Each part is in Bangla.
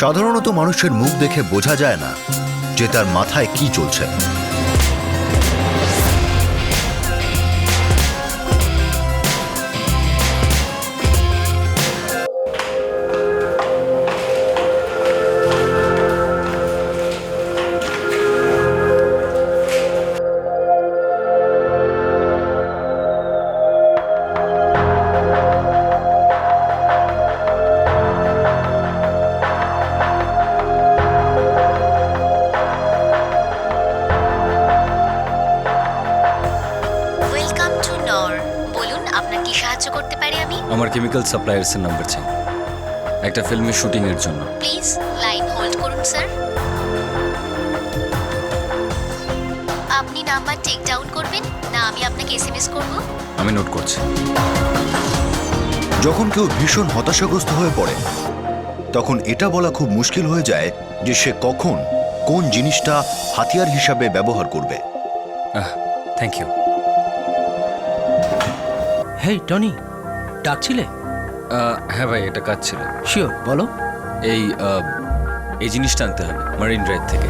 সাধারণত মানুষের মুখ দেখে বোঝা যায় না যে তার মাথায় কি চলছে। আমার কেমিক্যাল সাপ্লায়ার্সের নাম্বার চাই একটা ফিল্মের শুটিং এর জন্য। প্লিজ লাইন হোল্ড করুন স্যার। আপনি নাম্বার টেক ডাউন করবেন না আমি আপনাকে এসএমএস করব? আমি নোট করছি। যখন কেউ ভীষণ হতাশাগ্রস্ত হয়ে পড়ে তখন এটা বলা খুব মুশকিল হয়ে যায় যে সে কখন কোন জিনিসটা হাতিয়ার হিসাবে ব্যবহার করবে। Thank you. হেই টনি, ডাকছিলে? হ্যাঁ ভাই, এটা কাজ ছিল। শিওর, বলো। এই জিনিসটা আনতে হবে মারিন ড্রাইভ থেকে।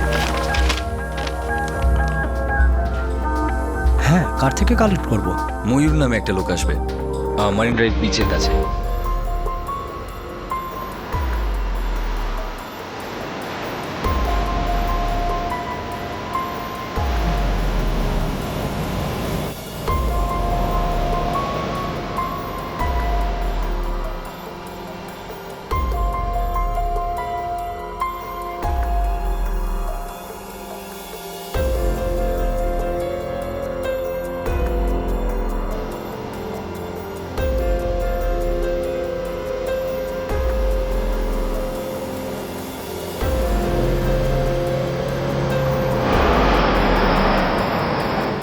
হ্যাঁ, কার থেকে কালেক্ট করব? ময়ূর নামে একটা লোক আসবে মারিন ড্রাইভ বিচের কাছে।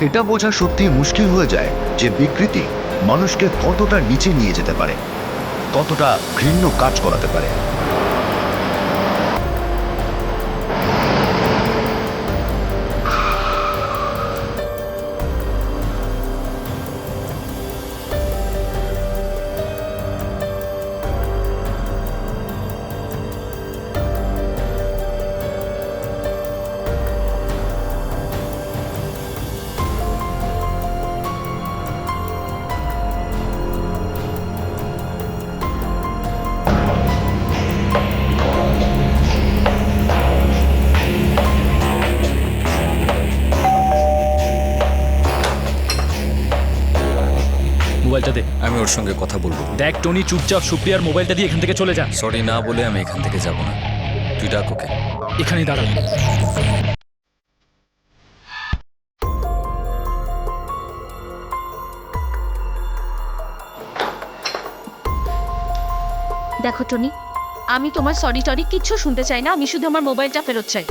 এটা বোঝা সত্যি মুশকিল হয়ে যায় যে বিকৃতি মানুষকে কতটা নিচে নিয়ে যেতে পারে, কতটা ঘৃণ্য কাজ করাতে পারে। মোবাইলটা দে। আমি ওর সঙ্গে কথা বলবো। দেখ টনি, চুপচাপ সুপ্রিয়ার মোবাইলটা দিয়ে এখান থেকে চলে যা। সরি না বলে আমি এখান থেকে যাব না। তুই ডাক ওকে। এখানেই দাঁড়া। দেখো টনি, আমি তোমার সরি টরি কিচ্ছু শুনতে চাই না। আমি শুধু আমার মোবাইলটা ফেরত চাই।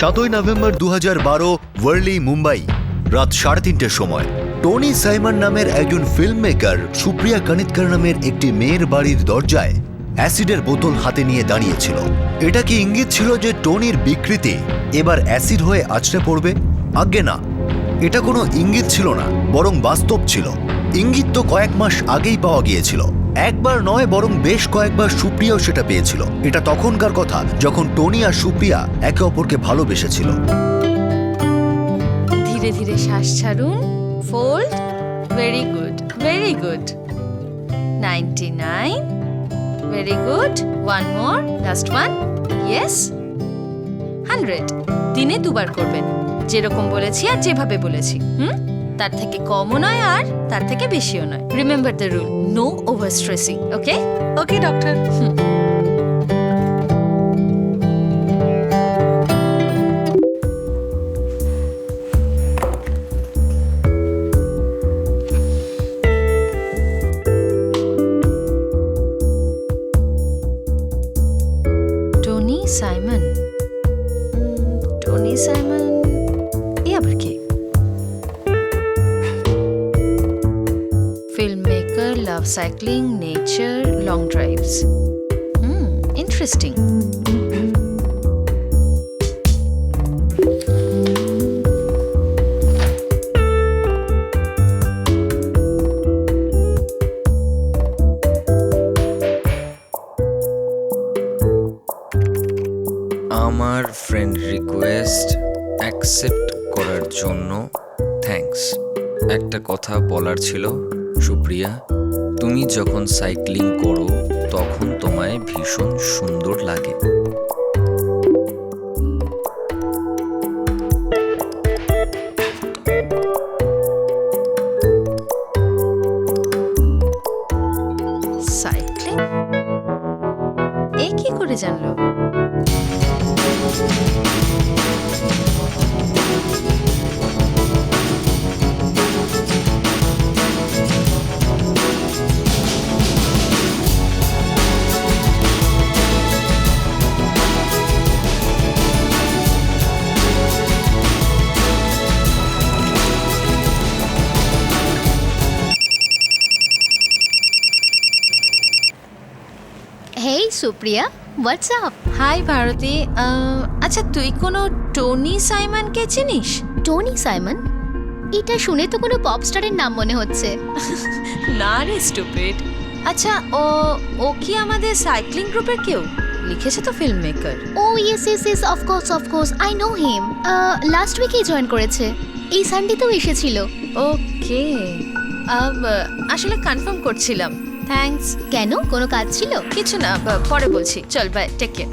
সাতই নভেম্বর 2012 ওয়ার্লি, মুম্বাই, রাত 3:30টার সময় টনি সাইমন নামের একজন ফিল্ম মেকার সুপ্রিয়া কানিতকর নামের একটি মেয়ের বাড়ির দরজায় অ্যাসিডের বোতল হাতে নিয়ে দাঁড়িয়েছিল। এটা কি ইঙ্গিত ছিল যে টনির বিকৃতি এবার অ্যাসিড হয়ে আছড়ে পড়বে? আজ্ঞে না, এটা কোনো ইঙ্গিত ছিল না, বরং বাস্তব ছিল। ইঙ্গিত তো কয়েক মাস আগেই পাওয়া গিয়েছিল। একবার নয়, বরং বেশ কয়েকবার সুপ্রিয়াও সেটা পেয়েছিল। এটা তখনকার কথা যখন টনি আর সুপ্রিয়া একে অপরকে ভালোবেসেছিল। ধীরে ধীরে শ্বাস ছাড়ুন। Fold. Very good, very good. 99। Very good. One more, last one. Yes. 100। দিনে দুবার করবেন, যেরকম বলেছি আর যেভাবে বলেছি। তার থেকে কমও নয় আর তার থেকে বেশিও নয়। Remember the rule, no over stressing. Okay? Okay doctor. Tony Simon. Tony Simon, এ আবার কে? Film maker, love cycling, nature, long drives. Interesting. আমার ফ্রেন্ড রিকোয়েস্ট অ্যাকসেপ্ট করার জন্য থ্যাঙ্কস। একটা কথা বলার ছিল সুপ্রিয়া, তুমি যখন সাইক্লিং করো তখন তোমায় ভীষণ সুন্দর লাগে। সাইক্লিং? এ কি করে জানলো? Hey Supriya, what's up? Hi Bharati, আচ্ছা তুই কোনো টনি সাইমনকে চিনিস? Tony Simon? এটা শুনে তো কোনো পপ স্টারের নাম মনে হচ্ছে। না রে স্টুপিড। আচ্ছা ও কি আমাদের সাইক্লিং গ্রুপের কেউ? লিখেছে তো film maker. Oh yes yes yes, of course I know him. Last উইকেই জয়েন করেছে, এই সানডেতেও এসেছিল। ওকে, আসলে কনফার্ম করছিলাম। থ্যাঙ্কস। কেন, কোনো কাজ ছিল? কিছু না, পরে বলছি। চল বাই, টেক কেয়ার।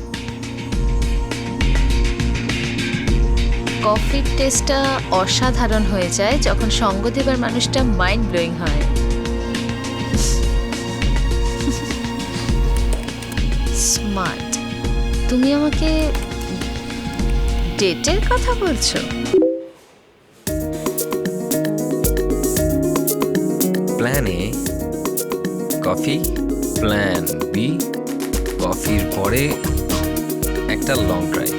কফির টেস্টটা অসাধারণ হয়ে যায় যখন সঙ্গ দেবার মানুষটা মাইন্ড ব্লোয়িং হয়। স্মার্ট। তুমি আমাকে ডেটের কথা বলছো? Plan A coffee, plan B কফির পরে একটা লং ড্রাইভ।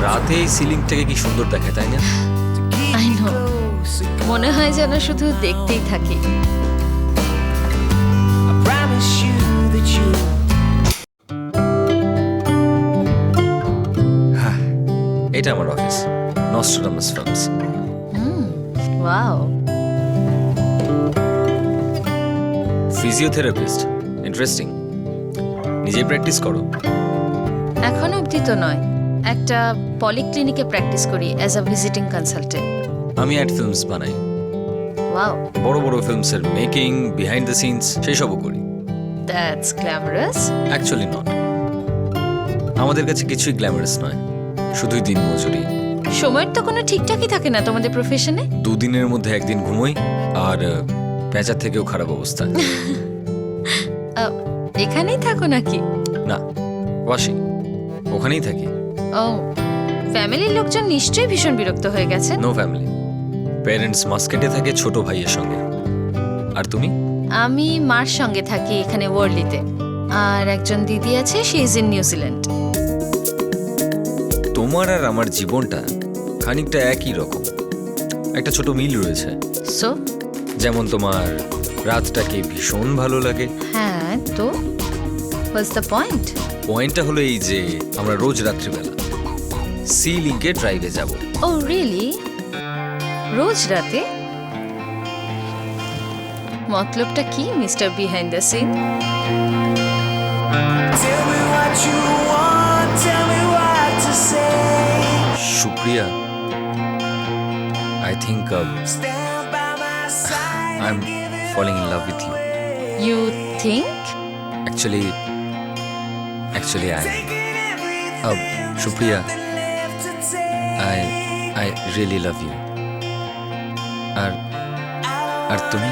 রাতে এই সিলিংটাকে কি সুন্দর দেখায়, তাই না? আই নো, মনে হয় যেন শুধু দেখতেই থাকি। হ্যাঁ, এটা আমার office, Nostradamus films. Wow, physiotherapist, interesting. নিজেই প্র্যাকটিস করো? এখন অবধি তো নয়, একটা পলিক্লিনিকে প্র্যাকটিস করি অ্যাজ আ ভিজিটিং কনসালটেন্ট। আমি অ্যাড ফিল্মস বানাই, ওয়াও, বড় বড় ফিল্মসের মেকিং, বিহাইন্ড দ্য সিনস সেসবও করি। That's glamorous. অ্যাকচুয়ালি নট, আমাদের কাছে কিছুই গ্ল্যামারাস নয়, শুধুই দিন মজুরি। সময়ের তো কোনো ঠিকঠাকই থাকে না তোমাদের প্রফেশনে। দুদিনের মধ্যে একদিন ঘুমোই, আর পেঁচার থেকেও খারাপ অবস্থা। এখানেই থাকো নাকি? না, ওয়াশি, ওখানেই থাকি। ও, ফ্যামিলির লোকজন নিশ্চয়ই ভীষণ বিরক্ত হয়ে গেছে। নো ফ্যামিলি, প্যারেন্টস মাস্কেটে থাকে ছোট ভাইয়ের সঙ্গে। আর তুমি? আমি মার সঙ্গে থাকি এখানে ওয়ার্লিতে, আর একজন দিদি আছে, শি ইজ ইন নিউজিল্যান্ড। তোমার আর আমার জীবনটা খানিকটা একই রকম, একটা ছোট মিল রয়েছে। সো, যেমন তোমার রাতটাকে ভীষণ ভালো লাগে। হ্যাঁ, তো হোয়াটস দ্য পয়েন্ট? পয়েন্টটা হলো এই যে আমরা রোজ রাত্রিবেলা সি লিঙ্কে ড্রাইভে যাব। ও রিয়েলি? রোজ রাতে? মতলবটা কি mister behind the scene? Supriya, I think I am falling in love with you. You think? Actually, Supriya, I really love you. আর তুমি?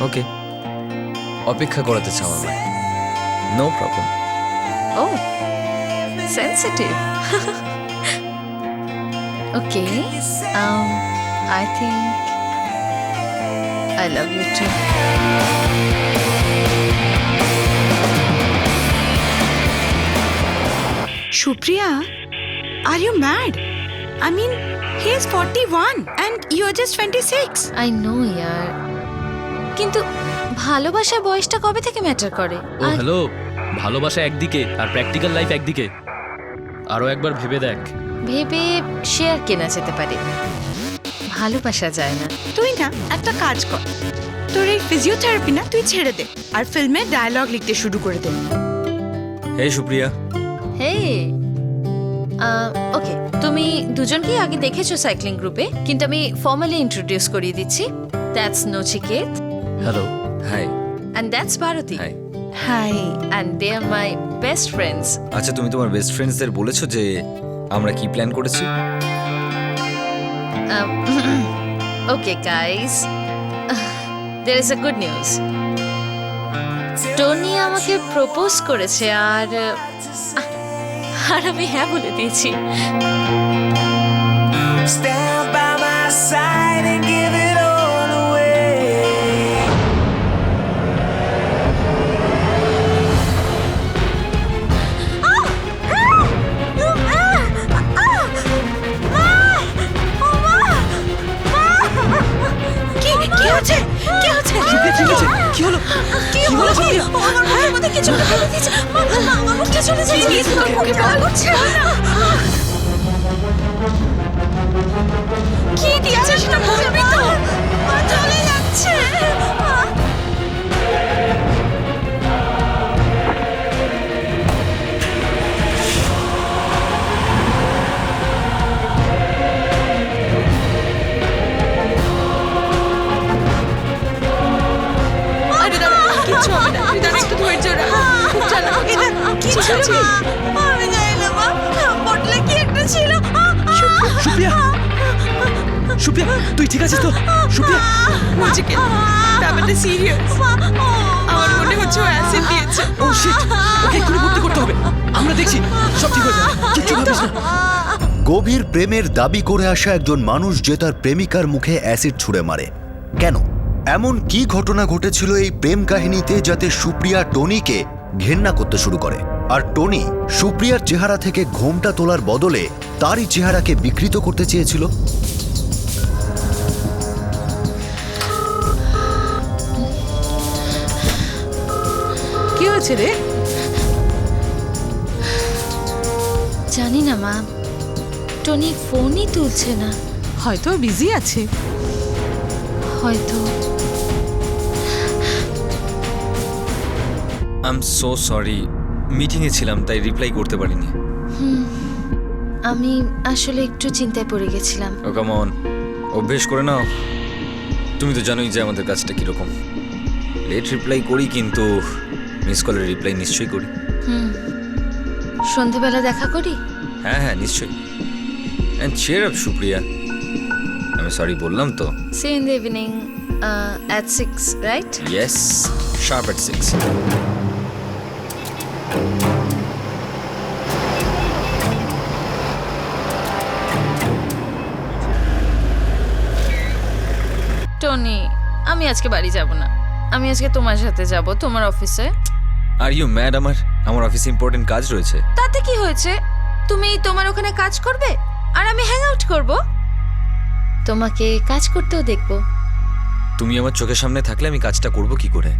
ওকে, অপেক্ষা করাতে চাও আমায়? No problem. ও, sensitive. Okay I think I love you too. Supriya, are you mad? I mean, he is 41 and you are just 26. I know ইয়ার, কিন্তু ভালোবাসার বয়সটা কবে থেকে ম্যাটার করে? ও হ্যালো, ভালোবাসা একদিকে আর প্র্যাকটিক্যাল লাইফ একদিকে। আরো একবার ভেবে দেখ। ভেবে শেয়ার কেনা যেতে পারে, ভালোবাসা যায় না। তুই না একটা কাজ কর, তোর এই ফিজিওথেরাপি না তুই ছেড়ে দে আর ফিল্মে ডায়লগ লিখতে শুরু করে দে। হে সুপ্রিয়া, হে ওকে, তুমি দুজনকেই আগে দেখেছো সাইক্লিং গ্রুপে, কিন্তু আমি ফর্মালি ইন্ট্রোডিউস করিয়ে দিচ্ছি। That's Nachiketa hello. Hi. And that's Bharati, hi. Hi. And they are my best friends. আচ্ছা, তুমি তোমার বেস্ট ফ্রেন্ডসদের বলেছো যে আমরা কি প্ল্যান করেছি? Okay guys, there is a good news. Tony আমাকে প্রপোজ করেছে আর আমি হ্যাঁ বলে দিয়েছি। Stand by my side and give it all away. কি হচ্ছে? কি হচ্ছে? ঠিক আছে, কি হলো? কি হলো? আমার মধ্যে কিছু একটা ফেলে দিয়েছে। আমার মধ্যে চলে যাচ্ছে। ওকে বল করছে না। কি দিয়েছে সেটা বলবি তো? চলে যাচ্ছে। কিছু হবে না, তুই একটু ধৈর্য রাখ। খুব চালাক হচ্ছে। কি হচ্ছে? আমি জানি না মা, বটলে কি একটা ছিল। সুপ্রিয়া, সুপ্রিয়া, তুই ঠিক আছিস তো? সুপ্রিয়া, বলছি কি ব্যাপারটা সিরিয়াস। আমার মনে হচ্ছে ও অ্যাসিড দিয়েছে। ও শিট, ওকে এক্ষুনি ভর্তি করতে হবে। আমরা দেখছি, সব ঠিক হয়ে যাবে, কিচ্ছু ভাবিস না। গভীর প্রেমের দাবি করে আসা একজন মানুষ যে তার প্রেমিকার মুখে অ্যাসিড ছুঁড়ে মারে, কেন? এমন কি ঘটনা ঘটেছিল এই প্রেম কাহিনীতে যাতে সুপ্রিয়া টনিকে ঘেন্না করতে শুরু করে, আর টনি সুপ্রিয়ার চেহারা থেকে ঘোমটা তোলার বদলে তারই চেহারাকে বিকৃত করতে চেয়েছিল? কি হয়েছে রে? জানি না মা, টনি ফোনই তুলছে না। হয়তো বিজি আছে। হয়তো। আই এম সো সরি, মিটিংয়ে ছিলাম তাই রিপ্লাই করতে পারিনি। আমি আসলে একটু চিন্তায় পড়ে গেছিলাম। ও কাম অন, অভ্যেস করে নাও। তুমি তো জানোই যে আমাদের কাজটা কীরকম। লেট রিপ্লাই করি, কিন্তু মিস কলের রিপ্লাই নিশ্চয়ই করি। সন্ধেবেলা দেখা করি। হ্যাঁ হ্যাঁ, নিশ্চয়ই। অ্যান্ড cheer up সুপ্রিয়া, আমি সরি বললাম তো। See you in the evening at 6, right? Yes, sharp at 6. Tony, আমি আজকে বাড়ি যাব না। আমি আজকে তোমার সাথে যাব তোমার অফিসে। Are you mad? আমার অফিসে ইম্পর্টেন্ট কাজ রয়েছে। তাতে কি হয়েছে? তুমি তোমার ওখানে কাজ করবে আর আমি হ্যাং আউট করব। তোমাকে কাজ করতেও দেখব। তুমি আমার চোখের সামনে থাকলে আমি কাজটা করব কি করে?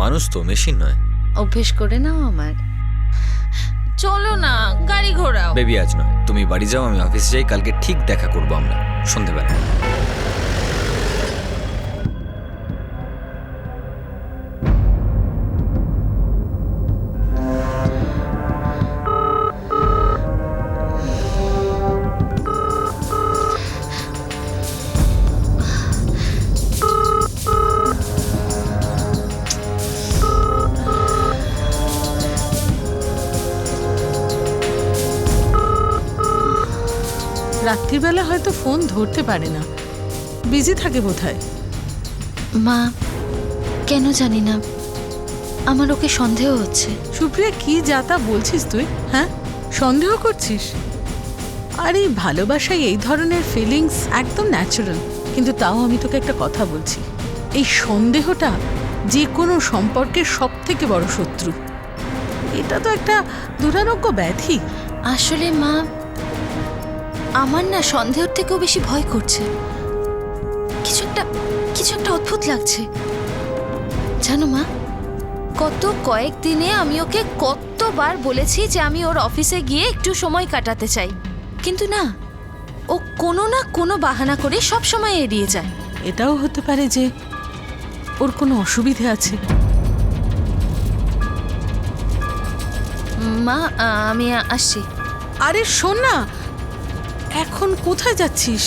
মানুষ তো, মেশিন নয়। অভ্যেস করে নাও আমার। চলো না, গাড়ি ঘোরাও। বেবি আজ নয়, তুমি বাড়ি যাও, আমি অফিসে যাই। কালকে ঠিক দেখা করবো আমরা সন্ধেবেলা। রাত্রিবেলা হয়তো ফোন ধরতে পারে না, বিজি থাকে বোধহয়। মা, কেন জানি না আমার ওকে সন্দেহ হচ্ছে। সুপ্রিয়া, কি যা তা বলছিস তুই? হ্যাঁ, সন্দেহ করছিস? আর এই ভালোবাসায় এই ধরনের ফিলিংস একদম ন্যাচারাল। কিন্তু তাও আমি তোকে একটা কথা বলছি, এই সন্দেহটা যে কোনো সম্পর্কের সব থেকে বড় শত্রু। এটা তো একটা দুরারোগ্য ব্যাধি। আসলে মা, আমার না সন্দেহের থেকেও বেশি ভয় করছে। কিছু একটা অদ্ভুত লাগছে জানো মা। কয়েকদিনে আমি ওকে কতবার বলেছি যে আমি ওর অফিসে গিয়ে একটু সময় কাটাতে চাই, কিন্তু না, ও কোনো না কোনো বাহানা করে সব সময় এড়িয়ে যায়। এটাও হতে পারে যে ওর কোনো অসুবিধে আছে। মা, আমি আসছি। আরে শোন না, এখন কোথায় যাচ্ছিস?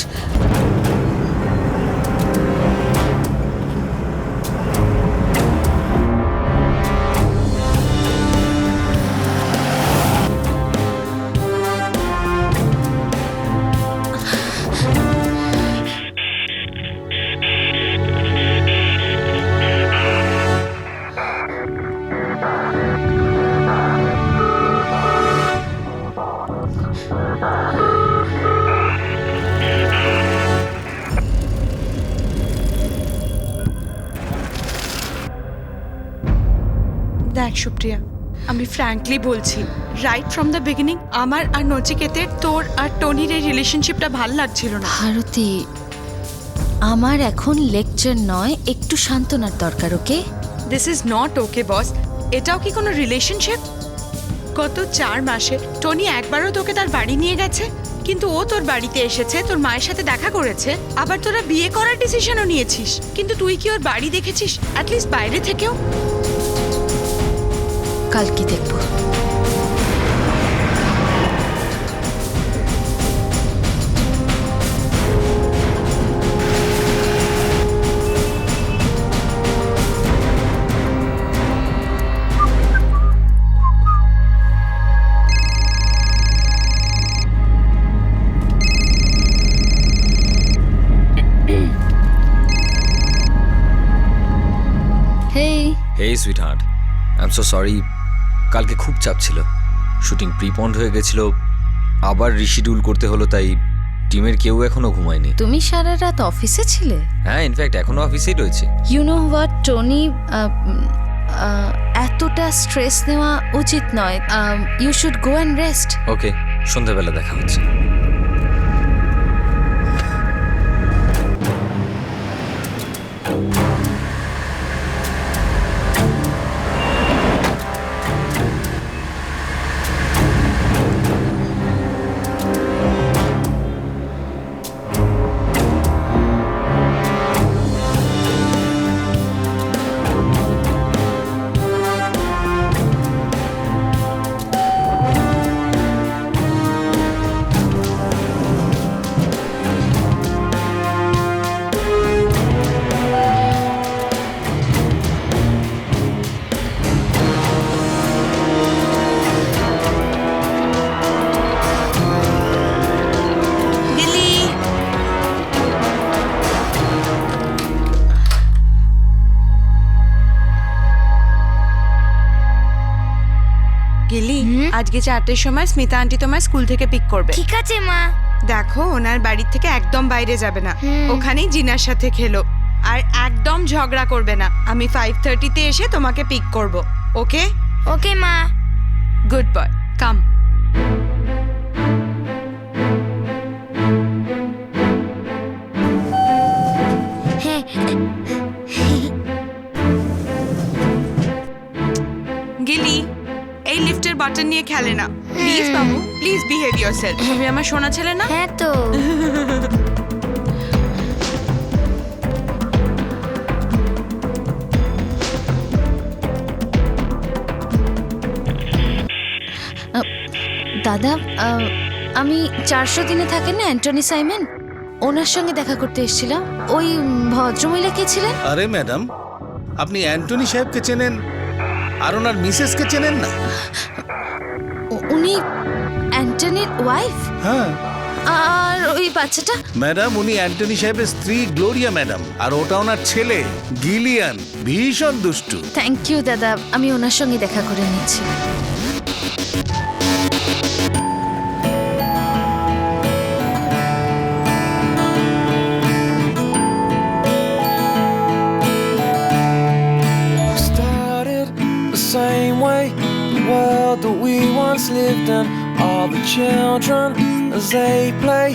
দেখ সুপ্রিয়া, আমি ফ্র্যাঙ্কলি বলছি, রাইট ফ্রম দ্য বিগিনিং আমার আর নচিকেতের, তোর আর টনির এই রিলেশনশিপটা ভাল লাগছিল না। ভারতী, আমার এখন লেকচার নয়, একটু সান্ত্বনার দরকার। ওকে? দিস ইজ নট ওকে বস। এটাও কি কোনো রিলেশনশিপ? গত 4 মাসে টনি একবারও তোকে তার বাড়ি নিয়ে গেছে? কিন্তু ও তোর বাড়িতে এসেছে, তোর মায়ের সাথে দেখা করেছে, আবার তোরা বিয়ে করার ডিসিশনও নিয়েছিস। কিন্তু তুই কি ওর বাড়ি দেখেছিস অ্যাটলিস্ট বাইরে থেকেও? কাল কি দেখবো। Hey sweetheart, I am so sorry. কালকে খুব চাপ ছিল, শুটিং প্রিপন্ড হয়ে গেছিল, আবার রিশিডিউল করতে হলো, তাই টিমের কেউ এখনো ঘুমায়নি। তুমি সারা রাত অফিসে ছিলে? হ্যাঁ, ইনফ্যাক্ট এখনো অফিসেই রয়েছে। ইউ নো হোয়াট টনি, এতটা স্ট্রেস নেওয়া উচিত নয়। You should go and rest. Okay, সন্ধ্যাবেলা দেখা হচ্ছে। গিলি, আজকে 4টের সময় স্মিতা আন্টি তোমার স্কুল থেকে পিক করবে। ঠিক আছে মা। দেখো, ওনার বাড়ির থেকে একদম বাইরে যাবে না, ওখানেই জিনার সাথে খেলো। আর একদম ঝগড়া করবে না। আমি 5:30-তে এসে তোমাকে পিক করব। ওকে? ওকে মা। গুড বয়, কাম। হ্যাঁ। গিলি, এই লিফটের বাটন নিয়ে খেলে না please. Babu, please behave yourself. তুমি আমার সোনা ছেলে না? হ্যাঁ তো। দাদা, আমি 400 দিনে থাকেন না অ্যান্টনি সাইমন, ওনার সঙ্গে দেখা করতে এসেছিলাম। ওই ভদ্রমহিলা কে ছিলেন? আরে ম্যাডাম, আপনি অ্যান্টনি সাহেবকে চেনেন আর ওনার মিসেসকে চেনেন না? উনি অ্যান্টনির ওয়াইফ? হ্যাঁ। আর ওই বাচ্চাটা? ম্যাডাম, উনি অ্যান্টনি সাহেবের স্ত্রী গ্লোরিয়া ম্যাডাম, আর ওটা ওনার ছেলে গিলিয়ান, ভীষণ দুষ্টু। থ্যাংক ইউ দাদা, আমি ওনার সঙ্গে দেখা করে নিচ্ছি। world that we once lived in. All the children as they play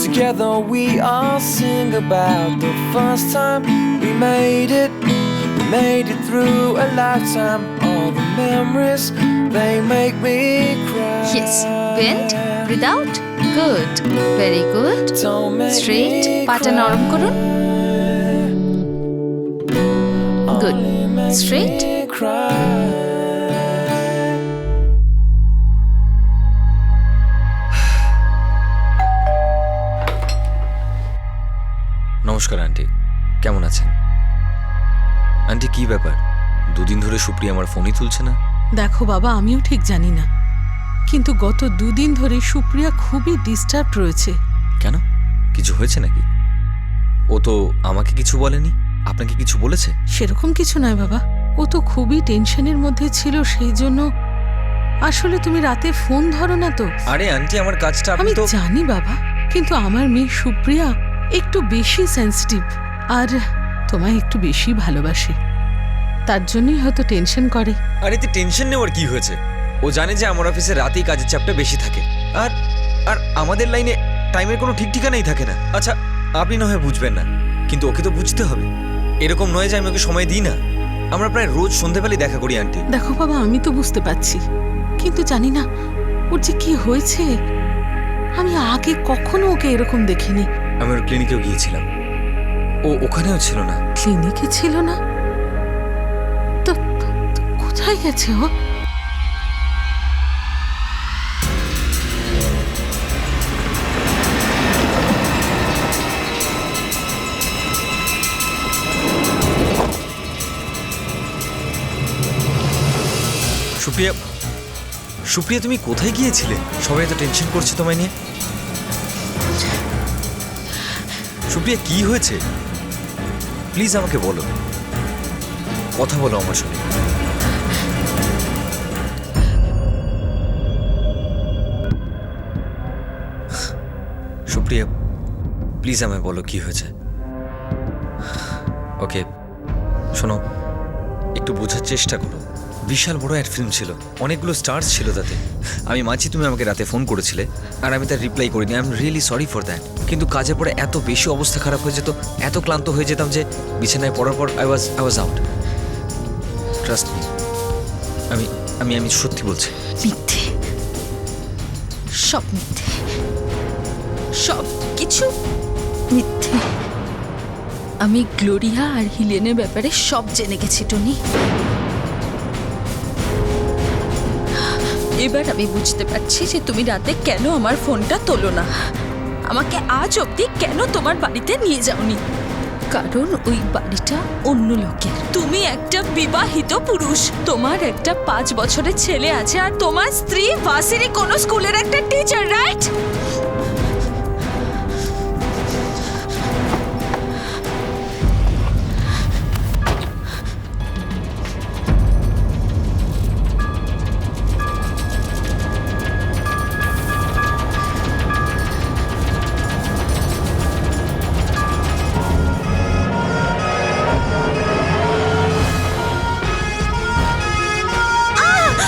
together, we all sing about the first time we made it. We made it through a lifetime. All the memories, they make me cry. Yes, bend, breathe out. Good, very good. Don't make Straight, me পাটা cry. নরম করুন। Good, straight. নমস্কার আন্টি, কেমন আছেন? আন্টি কি ব্যাপার, দুদিন ধরে সুপ্রিয়া আমার ফোনই তুলছে না? দেখো বাবা, আমিও ঠিক জানি না, কিন্তু গত 2 দিন ধরে সুপ্রিয়া খুবই ডিস্টার্ব রয়েছে। কেন, কিছু হয়েছে নাকি? ও তো আমাকে কিছু বলেনি, আপনাকে কিছু বলেছে? সেরকম কিছু নয় বাবা, ও তো খুবই টেনশনের মধ্যে ছিল, সেই জন্য। আসলে তুমি রাতে ফোন ধরো না তো। আরে আন্টি, আমার কাজটা আমি আপনি তো জানি বাবা, কিন্তু আমার মেয়ে সুপ্রিয়া একটু বেশি সেন্সিটিভ আর তোমায় একটু বেশি ভালোবাসে, তার জন্যই হয়তো টেনশন করে। আর এতে টেনশন নেওয়ার কি হয়েছে? ও জানে যে আমার অফিসে রাতেই কাজের চাপটা বেশি থাকে, আর আর আমাদের লাইনে টাইমের কোনো ঠিক ঠিকানাই থাকে না। আচ্ছা, আপনি না হয় বুঝবেন না, কিন্তু ওকে তো বুঝতে হবে। এরকম নয় যে আমি ওকে সময় দিই না, আমরা প্রায় রোজ সন্ধ্যেবেলায় দেখা করি আন্টি। দেখো বাবা, আমি তো বুঝতে পারছি, কিন্তু জানি না ওর যে কি হয়েছে। আমি আগে কখনো ওকে এরকম দেখিনি। আমি ওর ক্লিনিকেও গিয়েছিলাম, ও ওখানেও ছিল না। ক্লিনিকে ছিল না তো? তো কোথায় গেছে ও? সুপ্রিয়া, সুপ্রিয়া তুমি কোথায় গিয়েছিলে? সবাই এত টেনশন করছে তোমায় নিয়ে। সুপ্রিয়া, কি হয়েছে? প্লিজ আমাকে বলো, কথা বলো আমার সঙ্গে। সুপ্রিয়া, প্লিজ আমায় বলো কি হয়েছে। ওকে শোনো, একটু বোঝার চেষ্টা করো। বিশাল বড় একটা ফিল্ম ছিল, অনেকগুলো স্টার্স ছিল তাতে। আমি মানছি তুমি আমাকে রাতে ফোন করেছিলে, আর আমি তার রিপ্লাই করিনি। I am really sorry for that. কিন্তু কাজের পরে এত বেশি অবস্থা খারাপ হয়ে যেত, এত ক্লান্ত হয়ে যেতাম যে বিছানায় পড়ার পর I was out. Trust me, আমি আমি আমি সত্যি বলছি। মিথ্যে, সব মিথ্যে, সব কিছু মিথ্যে। আমি গ্লোরিয়া আর হিলেনের ব্যাপারে সব জেনে গেছি টনি। এবার আমি বুঝতে পারছি যে তুমি রাতে কেন আমার ফোনটা তোলো না, আমাকে আজ অবধি কেন তোমার বাড়িতে নিয়ে যাওনি। কারণ ওই বাড়িটা অন্য লোকের। তুমি একটা বিবাহিত পুরুষ, তোমার একটা 5 বছরের ছেলে আছে, আর তোমার স্ত্রী ভাসিরি কোনো স্কুলের একটা টিচার, রাইট?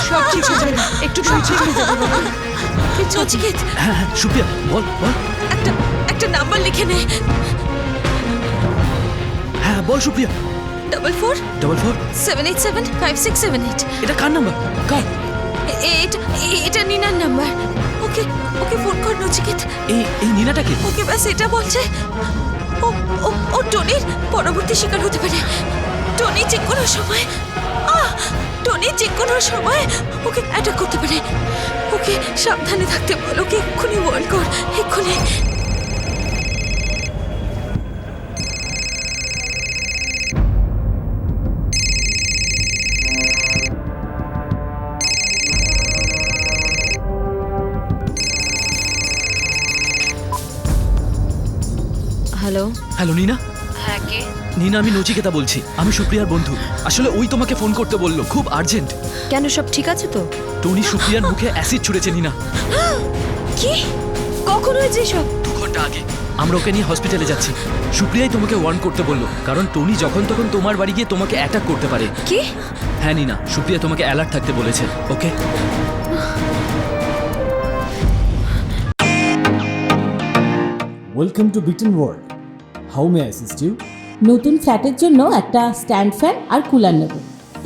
সব ঠিক হয়ে যাবে, একটু ঠিক হয়ে যাবে বাবা। নচিকেত, হ্যাঁ হ্যাঁ সুপ্রিয়া, বল বল। একটা নাম্বার লিখে নে। হ্যাঁ বল সুপ্রিয়া। 44 44 787 5678। এটা কার নাম্বার? কার? এটা নিনার নাম্বার। ওকে ওকে ফোন কর নচিকেত। এই নীনাটাকে? ওকে ব্যাস এটা বলছে ও ও ও টনির পরবর্তী শিকার হতে পারে। টনি যে কোনো সময় টনি যে কোনো সময় ওকে অ্যাটাক করতে পারে। ওকে সাবধানে থাকতে বল, ওকে এক্ষুনি ওয়ার্ন কর, এক্ষুনি। Hello hello Neena. হ্যাঁ কে? নীনা, আমি নচিকেতা বলছি। আমি সুপ্রিয়ার বন্ধু। আসলে ওই তোমাকে ফোন করতে বললো, খুব আর্জেন্ট। কেন, সব ঠিক আছে তো? টনি সুপ্রিয়ার মুখে অ্যাসিড ছুঁড়েছে নীনা। কি? কখন হয়েছে সব? 2 ঘন্টা আগে। আমরা ওকে নিয়ে হসপিটালে যাচ্ছি। সুপ্রিয়াই তোমাকে ওয়ার্ন করতে বললো, কারণ টনি যখন তখন তোমার বাড়ি গিয়ে তোমাকে অ্যাটাক করতে পারে। কি? হ্যাঁ নিনা, সুপ্রিয়া তোমাকে অ্যালার্ট থাকতে বলেছে। Okay, welcome to Bitten world. How may I assist you? নতুন ফ্ল্যাটের জন্য একটা স্ট্যান্ড ফ্যান আর কুলার নেব।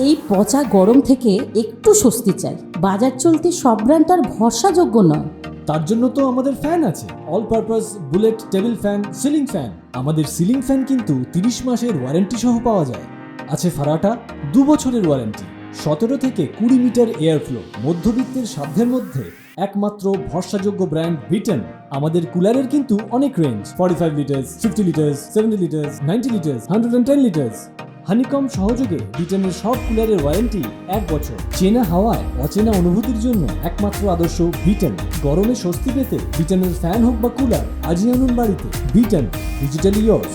এই পচা গরম থেকে একটু স্বস্তি চাই। বাজার চলতে সব ব্র্যান্ড তো আর ভরসাযোগ্য নয়। তার জন্য তো আমাদের ফ্যান আছে, all purpose bullet table fan, ceiling fan. আমাদের সিলিং ফ্যান কিন্তু 30 মাসের ওয়ারেন্টি সহ পাওয়া যায়। আছে ফারাটা 2 বছরের ওয়ারেন্টি, 17 থেকে 20 মিটার এয়ার ফ্লো। মধ্যবিত্তের সাধ্যের মধ্যে একমাত্র ভরসাযোগ্য ব্র্যান্ড বিটেন। আমাদের কুলারের কিন্তু অনেক range, 45 litres, 50 litres, 70 litres, 90 litres, 110 litres. Honeycomb সহযোগে বিটেনের সব কুলারের ওয়ারেন্টি 1 বছর। চেনা হাওয়ায় অচেনা অনুভূতির জন্য একমাত্র আদর্শ বিটেন। গরমে স্বস্তি পেতে বিটেনের ফ্যান হোক বা কুলার, আজই আনুন বাড়িতে। Beaten, digitally yours.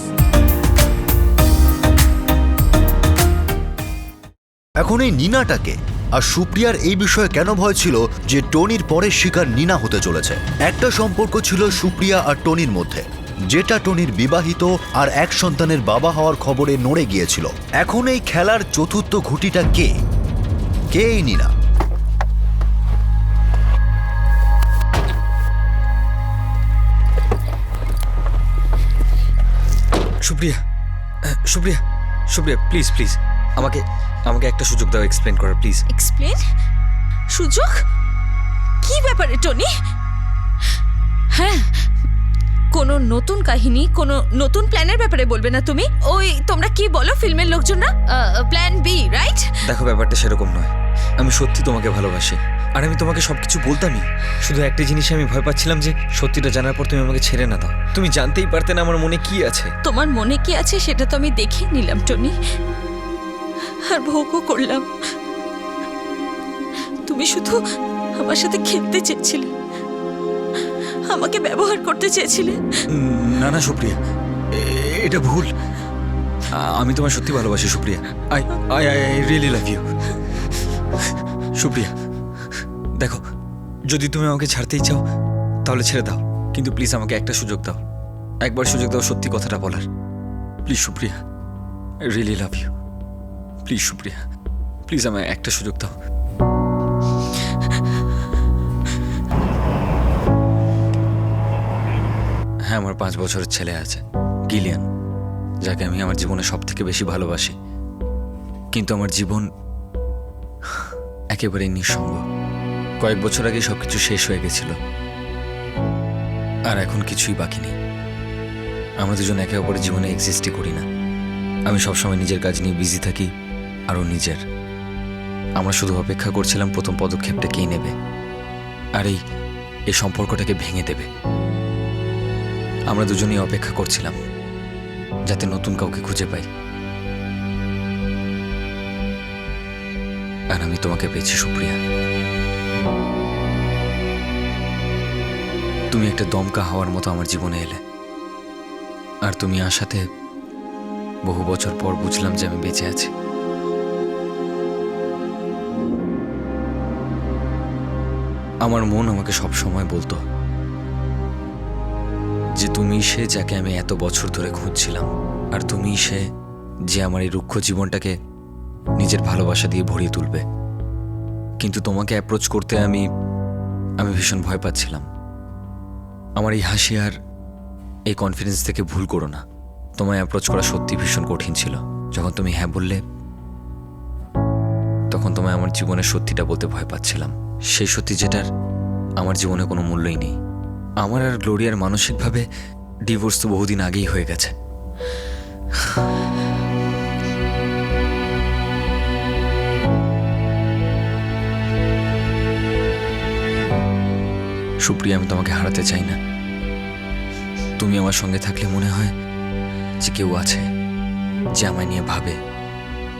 এখন এই নিনাটাকে আর সুপ্রিয়ার এই বিষয়ে কেন ভয় ছিল যে টনির পরের শিকার নিনা হতে চলেছে? একটা সম্পর্ক ছিল সুপ্রিয়া আর টনির মধ্যে, যেটা টনির বিবাহিত আর এক সন্তানের বাবা হওয়ার খবরে নড়ে গিয়েছিল। এখন এই খেলার চতুর্থ ঘুঁটিটা কে? এই নিনা? সুপ্রিয়া, সুপ্রিয়া, সুপ্রিয়া, প্লিজ প্লিজ আমাকে আমাকে একটা সুযোগ দাও এক্সপ্লেন করার, প্লিজ। এক্সপ্লেন? সুযোগ? কি ব্যাপারে টনি? হ্যাঁ, কোনো নতুন কাহিনী, কোনো নতুন প্ল্যানের ব্যাপারে বলবে না তুমি? ওই তোমরা কি বলো ফিল্মের লোকজনরা, প্ল্যান বি, রাইট? দেখো, ব্যাপারটা সেরকম নয়। আমি সত্যি তোমাকে ভালোবাসি, আর আমি তোমাকে সবকিছু বলতামই। শুধু একটা জিনিসে আমি ভয় পাচ্ছিলাম যে সত্যিটা জানার পর তুমি আমাকে ছেড়ে না দাও। তুমি জানতেই পারতে না আমার মনে কি আছে। তোমার মনে কি আছে সেটা তো আমি দেখে নিলাম টনি, আর ভোগও করলাম। তুমি শুধু আমার সাথে খেলতে চেয়েছিলে, আমাকে ব্যবহার করতে চেয়েছিলে। না না সুপ্রিয়া, এটা ভুল। আমি তোমার সত্যি ভালোবাসি Supriya. I I I really love you Supriya. দেখো, যদি তুমি আমাকে ছাড়তেই চাও তাহলে ছেড়ে দাও, কিন্তু প্লিজ আমাকে একটা সুযোগ দাও, একবার সুযোগ দাও সত্যি কথাটা বলার। Please Supriya, I really love you. Please Supriya, please আমায় একটা সুযোগ দাও। হ্যাঁ, আমার 5 বছরের ছেলে আছে, গিলিয়ান, যাকে আমি আমার জীবনে সব থেকে বেশি ভালোবাসি। কিন্তু আমার জীবন একেবারেই নিঃসঙ্গ। কয়েক বছর আগে সবকিছু শেষ হয়ে গেছিল, আর এখন কিছুই বাকি নেই। আমরা দুজন একে অপরের জীবনে এক্সিস্টই করি না। আমি সবসময় নিজের কাজ নিয়ে বিজি থাকি, আরও নিজের। আমরা শুধু অপেক্ষা করছিলাম প্রথম পদক্ষেপটা কে নেবে, আর এই সম্পর্কটাকে ভেঙে দেবে। আমরা দুজনেই অপেক্ষা করছিলাম যাতে নতুন কাউকে খুঁজে পাই, আর আমি তোমাকে পেয়েছি সুপ্রিয়া। তুমি একটা দমকা হাওয়ার মতো আমার জীবনে এলে, আর তুমি আসাতে বহু বছর পর বুঝলাম যে আমি বেঁচে আছি। আমার মন আমাকে সব সময় বলতো যে তুমি সে যাকে আমি এত বছর ধরে খুঁজছিলাম, আর তুমি সে যে আমার এই রুক্ষ জীবনটাকে নিজের ভালোবাসা দিয়ে ভরিয়ে তুলবে। কিন্তু তোমাকে অ্যাপ্রোচ করতে আমি ভীষণ ভয় পাচ্ছিলাম। আমার এই হাসি আর এই কনফিডেন্স থেকে ভুল করো না, তোমায় অ্যাপ্রোচ করা সত্যি ভীষণ কঠিন ছিল। যখন তুমি হ্যাঁ বললে তখন তোমায় আমার জীবনের সত্যিটা বলতে ভয় পাচ্ছিলাম, সেই সত্যি যেটার আমার জীবনে কোনো মূল্যই নেই। আমার আর গ্লোরিয়ার মানসিকভাবে ডিভোর্স তো বহুদিন আগেই হয়ে গেছে। সুপ্রিয়া, আমি তোমাকে হারাতে চাই না। তুমি আমার সঙ্গে থাকলে মনে হয় যে কেউ আছে যে আমায় নিয়ে ভাবে,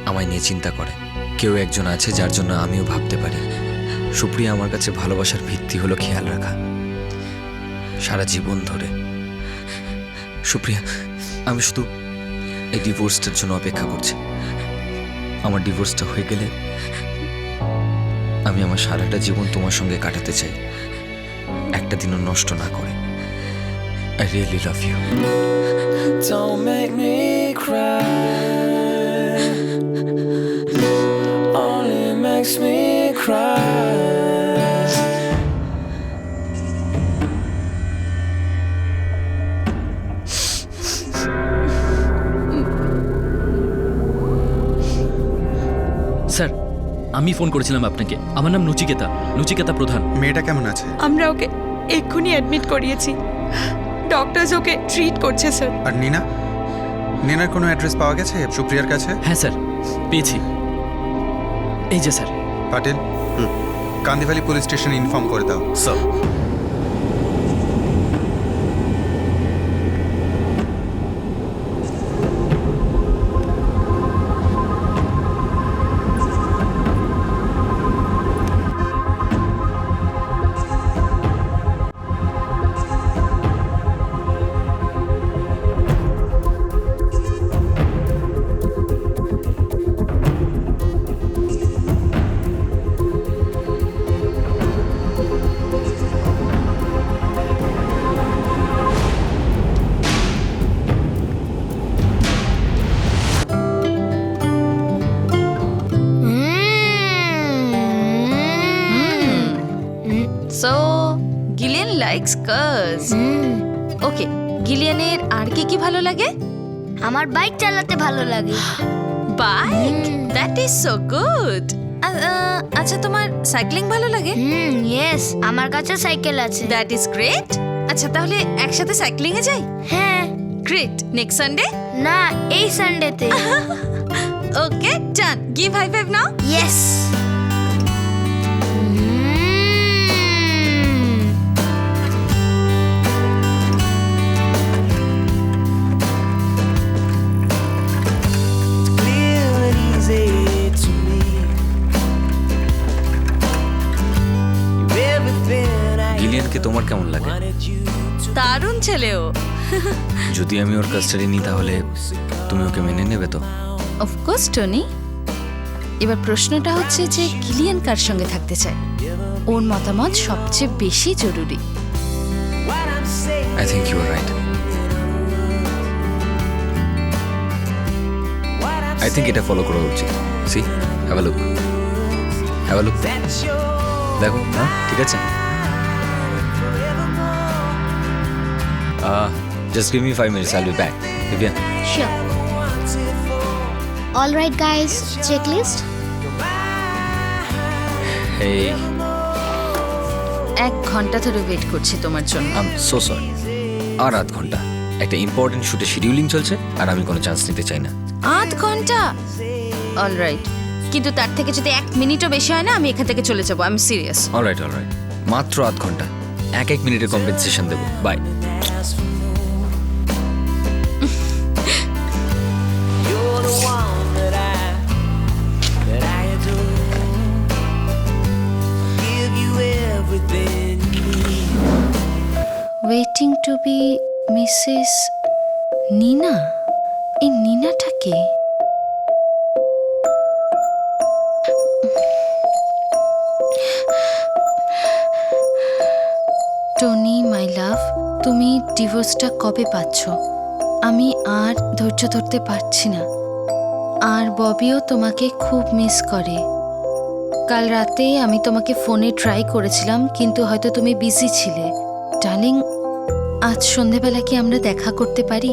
আমায় নিয়ে চিন্তা করে। কেউ একজন আছে যার জন্য আমিও ভাবতে পারি। সুপ্রিয়া, আমার কাছে ভালোবাসার ভিত্তি হলো খেয়াল রাখা, সারা জীবন ধরে। সুপ্রিয়া, আমি শুধু এই ডিভোর্সটার জন্য অপেক্ষা করছি। আমার ডিভোর্সটা হয়ে গেলে আমি আমার সারাটা জীবন তোমার সঙ্গে কাটাতে চাই, একটা দিনও নষ্ট না করে। I really love you. Don't make me cry. Only makes me cry. Sir, আমি ফোন করেছিলাম আপনাকে। আমার নাম নচিকেতা প্রধান। মেয়েটা কেমন আছে? আমরা ওকে এক্ষুনি অ্যাডমিট করিয়েছি। ডক্টরস ওকে ট্রিট করছে স্যার। আর নিনার কোনো অ্যাড্রেস পাওয়া গেছে সুপ্রিয়ার কাছে? হ্যাঁ স্যার, পেয়েছি। এই যে স্যার। পাটিল, কান্দিভালি পুলিশ স্টেশনে ইনফর্ম করে দাও। Sir, so Gillian likes cars. Okay, গিলিয়ানের আর কি ভালো লাগে? আমার বাইক চালাতে ভালো লাগে। Bike? That is so good. আচ্ছা, তোমার সাইক্লিং ভালো লাগে? ইয়েস, আমার কাছে সাইকেল আছে। That is great. আচ্ছা, তাহলে একসাথে সাইক্লিং এ যাই? হ্যাঁ। গ্রেট। Next Sunday? না, এই সানডেতে। ওকে, ডান। গিভ হাই ফাইভ নাও। ইয়েস। গিলিয়ানকে তোমার কেমন লাগে? দারুণ ছেলেও। যদি আমি ওর কাস্টাডি নিই তাহলে তুমি ওকে মেনে নেবে তো? Of course Tony. এবার প্রশ্নটা হচ্ছে যে গিলিয়ান কার সঙ্গে থাকতে চায়? ওর মতামত সবচেয়ে বেশি জরুরি। I think you are right. I think এটা ফলো করা উচিত। See, have a look. দেখো, হ্যাঁ, ঠিক আছে। Just give me 5 minutes, I'll be back. Divya. Sure. All right, guys. Checklist. Hey, 1 ঘন্টা ধরে ওয়েট করছি তোমার জন্য। I'm so sorry. আর 8 ঘন্টা। একটা ইম্পর্টেন্ট শুটে শিডিউলিং চলছে আর আমি কোনো চান্স নিতে চাই না। 8 ঘন্টা? অলরাইট, কিন্তু তার থেকে যদি 1 মিনিটও বেশি হয় না, আমি এখান থেকে চলে যাবো। I am serious. অলরাইট। মাত্র 8 ঘন্টা। 1 মিনিটের কম্পেনসেশন দেবো। Bye. Waiting to be Mrs Nina. এই নিনাটা কে? টনি মাই লাভ, তুমি ডিভোর্সটা কবে পাচ্ছ? আমি আর ধৈর্য ধরতে পারছি না। আর ববিও তোমাকে খুব মিস করে। কাল রাতে আমি তোমাকে ফোনে ট্রাই করেছিলাম, কিন্তু হয়তো তুমি বিজি ছিলে। ডার্লিং, আজ সন্ধেবেলা কি আমরা দেখা করতে পারি?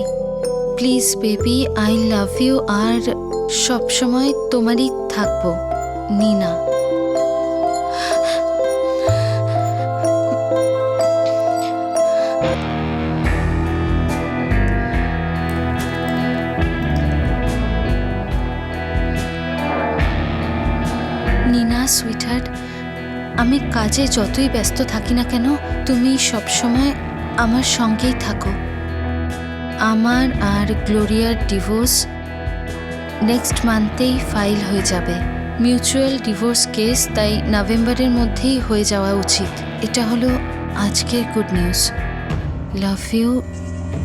Please baby, I love you. আর সবসময় তোমারই থাকবো, নিনা। নিনা সুইটহার্ট, আমি কাজে যতই ব্যস্ত থাকি না কেন, তুমি সবসময় আমার সঙ্গেই থাকো। আমার আর গ্লোরিয়ার ডিভোর্স নেক্সট মান্থেই ফাইল হয়ে যাবে। মিউচুয়াল ডিভোর্স কেস, তাই নভেম্বরের মধ্যেই হয়ে যাওয়া উচিত। এটা হলো আজকের good news. Love you,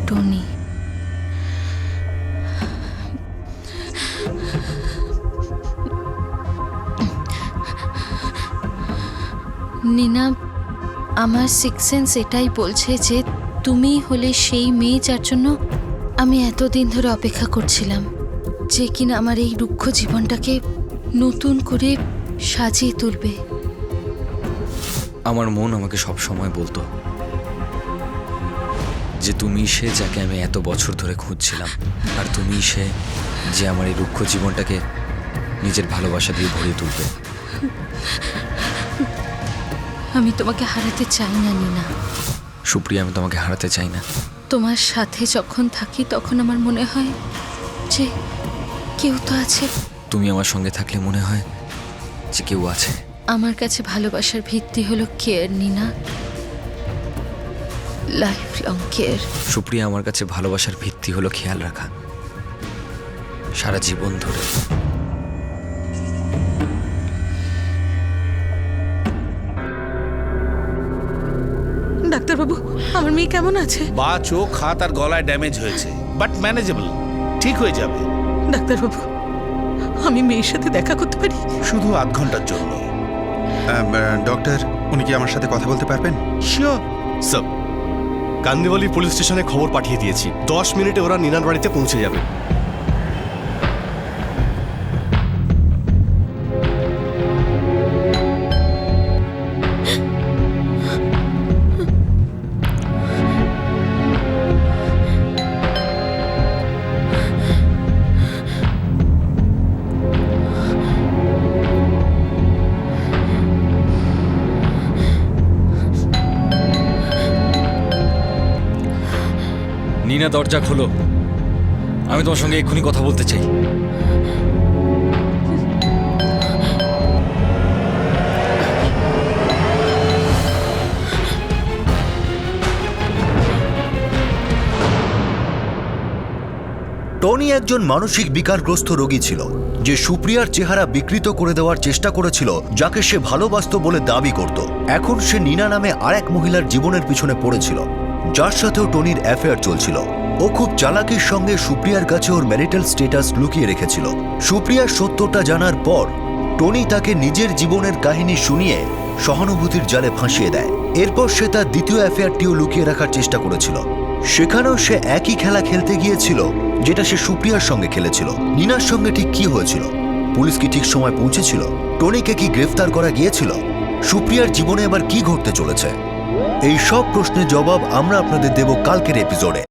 Tony. Nina, আমার সিক্স সেন্স এটাই বলছে যে তুমি হলে সেই মেয়ে যার জন্য আমি এতদিন ধরে অপেক্ষা করছিলাম, যে কিনা আমার এই রুক্ষ জীবনটাকে নতুন করে সাজিয়ে তুলবে। আমার মন আমাকে সব সময় বলতো যে তুমি সে যাকে আমি এত বছর ধরে খুঁজছিলাম, আর তুমি সে যে আমার এই রুক্ষ জীবনটাকে নিজের ভালোবাসা দিয়ে ভরিয়ে তুলবে। আমি তোমাকে হারাতে চাই না নীনা। সুপ্রিয়া, আমি তোমাকে হারাতে চাই না। তোমার সাথে যখন থাকি তখন আমার মনে হয় যে কেউ তো আছে। তুমি আমার সঙ্গে থাকলে মনে হয় যে কেউ আছে। আমার কাছে ভালোবাসার ভিত্তি হলো care Neena, life long care. Supriya, আমার কাছে ভালোবাসার ভিত্তি হলো খেয়াল রাখা, সারা জীবন ধরে। ডাক্তারবাবু, আমার মেয়ে কেমন আছে? বা চোখ, হাত আর গলায় ড্যামেজ হয়েছে, বাট ম্যানেজেবল, ঠিক হয়ে যাবে। ডাক্তারবাবু, আমি মেয়ের সাথে দেখা করতে পারি? শুধু আধ ঘন্টার জন্য। ডক্টর, উনি কি আমার সাথে কথা বলতে পারবেন? Sure sir. কান্দিওয়ালি পুলিশ স্টেশনে খবর পাঠিয়ে দিয়েছি, 10 মিনিটে ওরা নীনার বাড়িতে পৌঁছে যাবে। নীনা, দরজা খোলো, আমি তোমার সঙ্গে এক্ষুনি কথা বলতে চাই। টনি একজন মানসিক বিকারগ্রস্ত রোগী ছিল, যে সুপ্রিয়ার চেহারা বিকৃত করে দেওয়ার চেষ্টা করেছিল, যাকে সে ভালোবাসত বলে দাবি করত। এখন সে নীনা নামে আর এক মহিলার জীবনের পিছনে পড়েছিল, যার সাথেও টনির অ্যাফেয়ার চলছিল। ও খুব চালাকির সঙ্গে সুপ্রিয়ার কাছে ওর ম্যারিটাল স্ট্যাটাস লুকিয়ে রেখেছিল। সুপ্রিয়ার সত্যটা জানার পর টনি তাকে নিজের জীবনের কাহিনী শুনিয়ে সহানুভূতির জালে ফাঁসিয়ে দেয়। এরপর সে তার দ্বিতীয় অ্যাফেয়ারটিও লুকিয়ে রাখার চেষ্টা করেছিল। সেখানেও সে একই খেলা খেলতে গিয়েছিল যেটা সে সুপ্রিয়ার সঙ্গে খেলেছিল। নীনার সঙ্গে ঠিক কি হয়েছিল? পুলিশ কি ঠিক সময় পৌঁছেছিল? টনিকে কি গ্রেফতার করা গিয়েছিল? সুপ্রিয়ার জীবনে এবার কি ঘটতে চলেছে? এই সব প্রশ্নের জবাব আমরা আপনাদের দেব কালকের এপিসোডে।